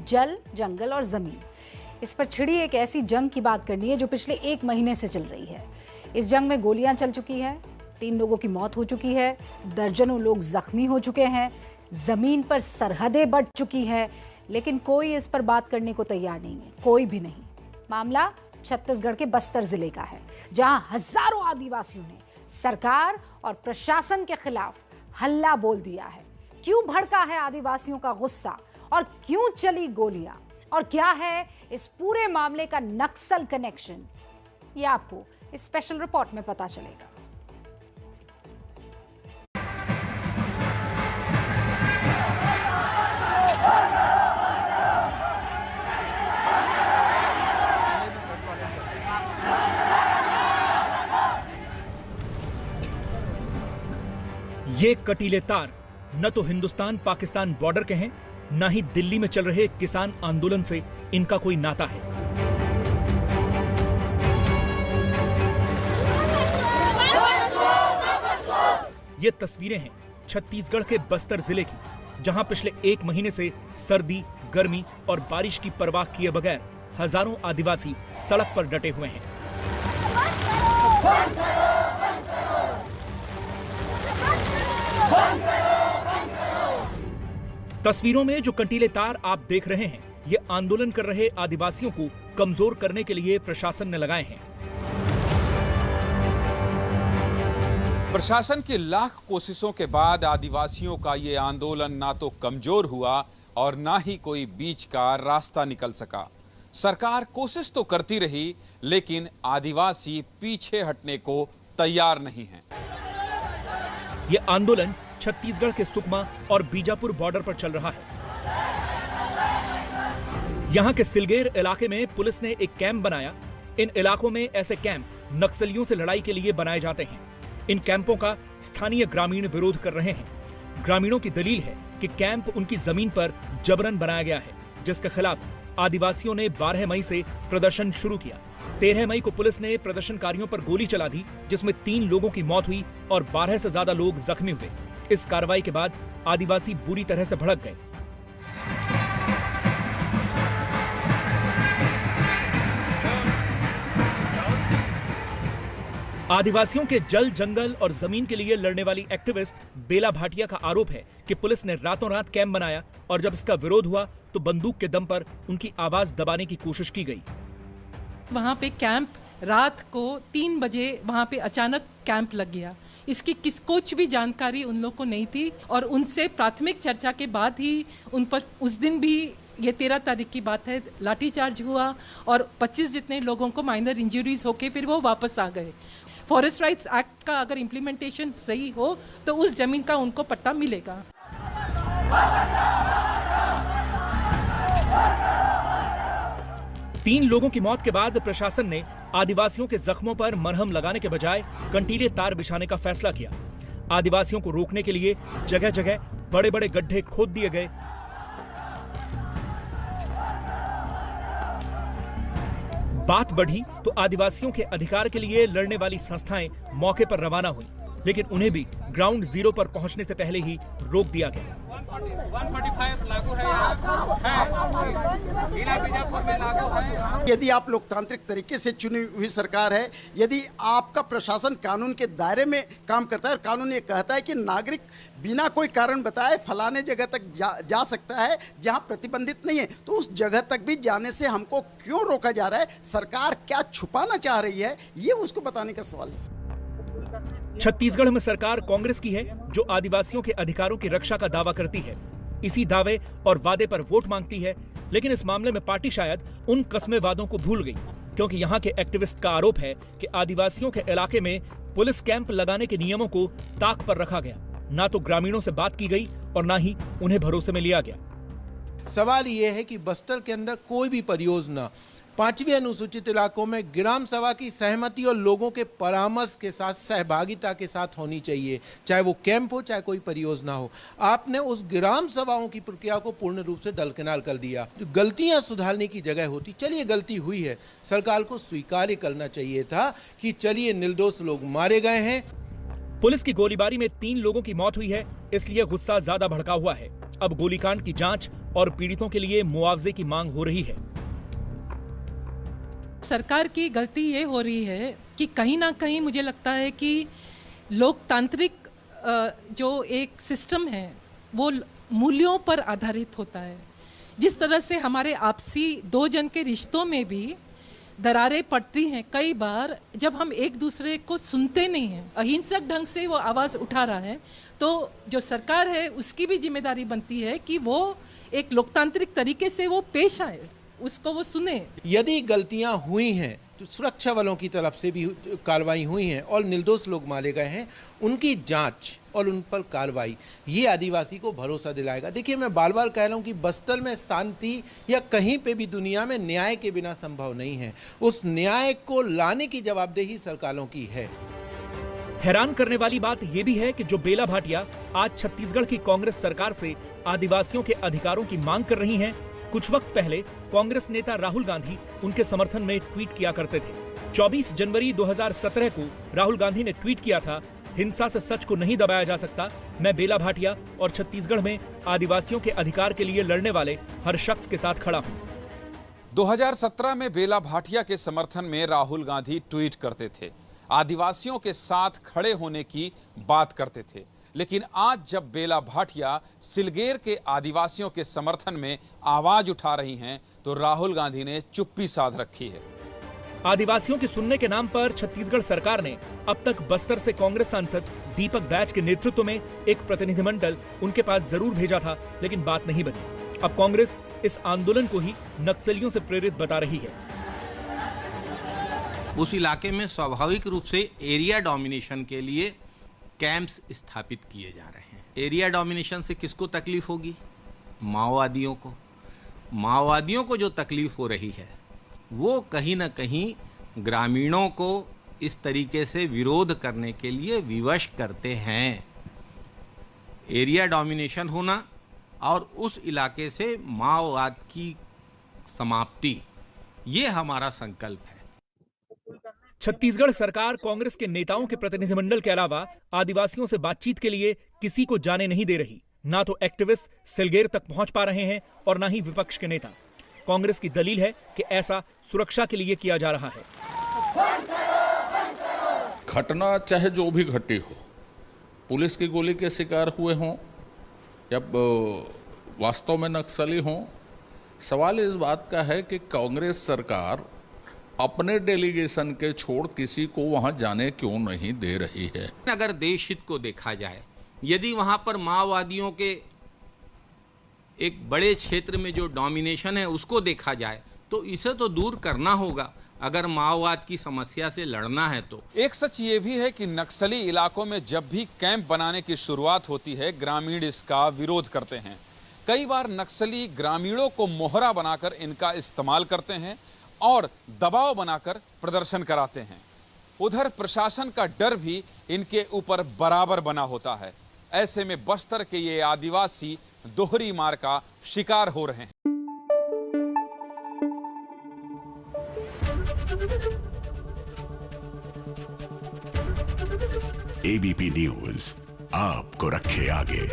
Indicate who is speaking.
Speaker 1: जल, जंगल और जमीन। इस पर छिड़ी एक ऐसी जंग की बात करनी है जो पिछले 1 महीने से चल रही है। इस जंग में गोलियां चल चुकी है, 3 लोगों की मौत हो चुकी है, दर्जनों लोग जख्मी हो चुके हैं, जमीन पर सरहदें बढ़ चुकी है, लेकिन कोई इस पर बात करने को तैयार नहीं है, कोई भी नहीं। मामला छत्तीसगढ़ के बस्तर जिले का है, जहां हजारों आदिवासियों ने सरकार और प्रशासन के खिलाफ हल्ला बोल दिया है। क्यों भड़का है आदिवासियों का गुस्सा और क्यों चली गोलियां, और क्या है इस पूरे मामले का नक्सल कनेक्शन, ये आपको इस स्पेशल रिपोर्ट में पता चलेगा।
Speaker 2: ये कटीले तार न तो हिंदुस्तान पाकिस्तान बॉर्डर के हैं, न ही दिल्ली में चल रहे किसान आंदोलन से इनका कोई नाता है। ये तस्वीरें हैं छत्तीसगढ़ के बस्तर जिले की, जहां पिछले 1 महीने से सर्दी, गर्मी और बारिश की परवाह किए बगैर हजारों आदिवासी सड़क पर डटे हुए हैं। तस्वीरों में जो कंटीले तार आप देख रहे हैं, ये आंदोलन कर रहे आदिवासियों को कमजोर करने के लिए प्रशासन ने लगाए हैं।
Speaker 3: प्रशासन की लाख कोशिशों के बाद आदिवासियों का ये आंदोलन ना तो कमजोर हुआ और ना ही कोई बीच का रास्ता निकल सका। सरकार कोशिश तो करती रही, लेकिन आदिवासी पीछे हटने को तैयार नहीं हैं।
Speaker 2: ये आंदोलन छत्तीसगढ़ के सुकमा और बीजापुर बॉर्डर पर चल रहा है। यहां के सिलगेर इलाके में पुलिस ने एक कैंप बनाया। इन इलाकों में ऐसे कैंप नक्सलियों से लड़ाई के लिए बनाए जाते हैं। इन कैंपों का स्थानीय ग्रामीण विरोध कर रहे हैं। ग्रामीणों की दलील है कि कैंप उनकी जमीन पर जबरन बनाया गया है, जिसके खिलाफ आदिवासियों ने 12 मई से प्रदर्शन शुरू किया। 13 मई को पुलिस ने प्रदर्शनकारियों पर गोली चला दी, जिसमें 3 लोगों की मौत हुई और 12 से ज्यादा लोग जख्मी हुए। इस कार्रवाई के बाद आदिवासी बुरी तरह से भड़क गए। आदिवासियों के जल, जंगल और जमीन के लिए लड़ने वाली एक्टिविस्ट बेला भाटिया का आरोप है कि पुलिस ने रातों रात कैंप बनाया और जब इसका विरोध हुआ तो बंदूक के दम पर उनकी आवाज दबाने की कोशिश की गई।
Speaker 4: वहाँ पे कैंप रात को 3 बजे वहाँ पे अचानक कैंप लग गया। इसकी कुछ भी जानकारी उन लोग को नहीं थी और उनसे प्राथमिक चर्चा के बाद ही उन पर उस दिन भी, ये 13 तारीख की बात है, लाठीचार्ज हुआ और 25 जितने लोगों को माइनर इंजरीज होके फिर वो वापस आ गए। फॉरेस्ट राइट्स एक्ट का अगर इम्प्लीमेंटेशन सही हो तो उस जमीन का उनको पट्टा मिलेगा।
Speaker 2: तीन लोगों की मौत के बाद प्रशासन ने आदिवासियों के जख्मों पर मरहम लगाने के बजाय कंटीले तार बिछाने का फैसला किया। आदिवासियों को रोकने के लिए जगह जगह बड़े बड़े गड्ढे खोद दिए गए। बात बढ़ी तो आदिवासियों के अधिकार के लिए लड़ने वाली संस्थाएं मौके पर रवाना हुई, लेकिन उन्हें भी ग्राउंड जीरो पर पहुंचने से पहले ही रोक दिया गया।
Speaker 5: 145 लागू है, बीजापुर में लागू है।
Speaker 6: यदि आप लोकतांत्रिक तरीके से चुनी हुई सरकार है, यदि आपका प्रशासन कानून के दायरे में काम करता है और कानून ये कहता है कि नागरिक बिना कोई कारण बताए फलाने जगह तक जा सकता है जहां प्रतिबंधित नहीं है, तो उस जगह तक भी जाने से हमको क्यों रोका जा रहा है? सरकार क्या छुपाना चाह रही है, ये उसको बताने का सवाल है।
Speaker 2: छत्तीसगढ़ में सरकार कांग्रेस की है, जो आदिवासियों के अधिकारों की रक्षा का दावा करती है। इसी दावे और वादे पर वोट मांगती है, लेकिन इस मामले में पार्टी शायद उन कस्मे वादों को भूल गई, क्योंकि यहाँ के एक्टिविस्ट का आरोप है कि आदिवासियों के इलाके में पुलिस कैंप लगाने के नियमों को ताक पर रखा गया। ना तो ग्रामीणों से बात की गई और ना ही उन्हें भरोसे में लिया गया।
Speaker 7: सवाल ये है कि बस्तर के अंदर कोई भी परियोजना 5वीं अनुसूचित इलाकों में ग्राम सभा की सहमति और लोगों के परामर्श के साथ, सहभागिता के साथ होनी चाहिए, चाहे वो कैंप हो चाहे कोई परियोजना हो। आपने उस ग्राम सभाओं की प्रक्रिया को पूर्ण रूप से दरकिनार कर दिया। जो गलतियां सुधारने की जगह होती, चलिए गलती हुई है, सरकार को स्वीकार करना चाहिए था कि चलिए निर्दोष लोग मारे गए हैं।
Speaker 2: पुलिस की गोलीबारी में 3 लोगों की मौत हुई है, इसलिए गुस्सा ज्यादा भड़का हुआ है। अब गोलीकांड की जांच और पीड़ितों के लिए मुआवजे की मांग हो रही है।
Speaker 4: सरकार की गलती ये हो रही है कि कहीं ना कहीं मुझे लगता है कि लोकतांत्रिक जो एक सिस्टम है वो मूल्यों पर आधारित होता है। जिस तरह से हमारे आपसी दो जन के रिश्तों में भी दरारें पड़ती हैं कई बार, जब हम एक दूसरे को सुनते नहीं हैं, अहिंसक ढंग से वो आवाज़ उठा रहा है, तो जो सरकार है उसकी भी जिम्मेदारी बनती है कि वो एक लोकतांत्रिक तरीके से वो पेश आए, उसको वो सुने।
Speaker 7: यदि गलतियां हुई हैं तो सुरक्षा बलों की तरफ से भी कार्रवाई हुई हैं और निर्दोष लोग मारे गए हैं, उनकी जांच और उन पर कार्रवाई ये आदिवासी को भरोसा दिलाएगा। देखिए, मैं बार बार कह रहा हूं कि बस्तर में शांति या कहीं पे भी दुनिया में न्याय के बिना संभव नहीं है। उस न्याय को लाने की जवाबदेही सरकारों की है।
Speaker 2: हैरान करने वाली बात यह भी है कि जो बेला भाटिया आज छत्तीसगढ़ की कांग्रेस सरकार से आदिवासियों के अधिकारों की मांग कर रही हैं, कुछ वक्त पहले कांग्रेस नेता राहुल गांधी उनके समर्थन में ट्वीट किया करते थे। 24 जनवरी 2017 को राहुल गांधी ने ट्वीट किया था, हिंसा से सच को नहीं दबाया जा सकता। मैं बेला भाटिया और छत्तीसगढ़ में आदिवासियों के अधिकार के लिए लड़ने वाले हर शख्स के साथ खड़ा हूं।
Speaker 3: 2017 में बेला भाटिया के समर्थन में राहुल गांधी ट्वीट करते थे, आदिवासियों के साथ खड़े होने की बात करते थे। लेकिन आज जब बेला भाटिया सिलगेर के आदिवासियों के समर्थन में आवाज उठा रही हैं, तो राहुल गांधी ने चुप्पी साध रखी है।
Speaker 2: आदिवासियों की सुनने के नाम पर छत्तीसगढ़ सरकार ने अब तक बस्तर से कांग्रेस सांसद दीपक बैज के नेतृत्व में एक प्रतिनिधिमंडल उनके पास जरूर भेजा था, लेकिन बात नहीं बनी। अब कांग्रेस इस आंदोलन को ही नक्सलियों से प्रेरित बता रही है।
Speaker 8: उस इलाके में स्वाभाविक रूप से एरिया डोमिनेशन के लिए कैंप्स स्थापित किए जा रहे हैं। एरिया डोमिनेशन से किसको तकलीफ होगी? माओवादियों को। माओवादियों को जो तकलीफ हो रही है वो कहीं ना कहीं ग्रामीणों को इस तरीके से विरोध करने के लिए विवश करते हैं। एरिया डोमिनेशन होना और उस इलाके से माओवाद की समाप्ति, ये हमारा संकल्प है।
Speaker 2: छत्तीसगढ़ सरकार कांग्रेस के नेताओं के प्रतिनिधिमंडल के अलावा आदिवासियों से बातचीत के लिए किसी को जाने नहीं दे रही। ना तो एक्टिविस्ट सिलगेर तक पहुंच पा रहे हैं और ना ही विपक्ष के नेता। कांग्रेस की दलील है कि ऐसा सुरक्षा के लिए किया जा रहा है।
Speaker 9: घटना चाहे जो भी घटी हो, पुलिस की गोली के शिकार हुए हों या वास्तव में नक्सली हों, सवाल इस बात का है कि कांग्रेस सरकार अपने डेलीगेशन के छोड़ किसी को वहां जाने क्यों नहीं दे रही है।
Speaker 8: अगर देश हित को देखा जाए, यदि वहां पर माओवादियों के एक बड़े क्षेत्र में जो डोमिनेशन है उसको देखा जाए, तो इसे तो दूर करना होगा। अगर माओवाद की समस्या से लड़ना है तो
Speaker 3: एक सच ये भी है कि नक्सली इलाकों में जब भी कैंप बनाने की शुरुआत होती है, ग्रामीण इसका विरोध करते हैं। कई बार नक्सली ग्रामीणों को मोहरा बनाकर इनका इस्तेमाल करते हैं और दबाव बनाकर प्रदर्शन कराते हैं। उधर प्रशासन का डर भी इनके ऊपर बराबर बना होता है। ऐसे में बस्तर के ये आदिवासी दोहरी मार का शिकार हो रहे हैं।
Speaker 10: एबीपी न्यूज आपको रखे आगे।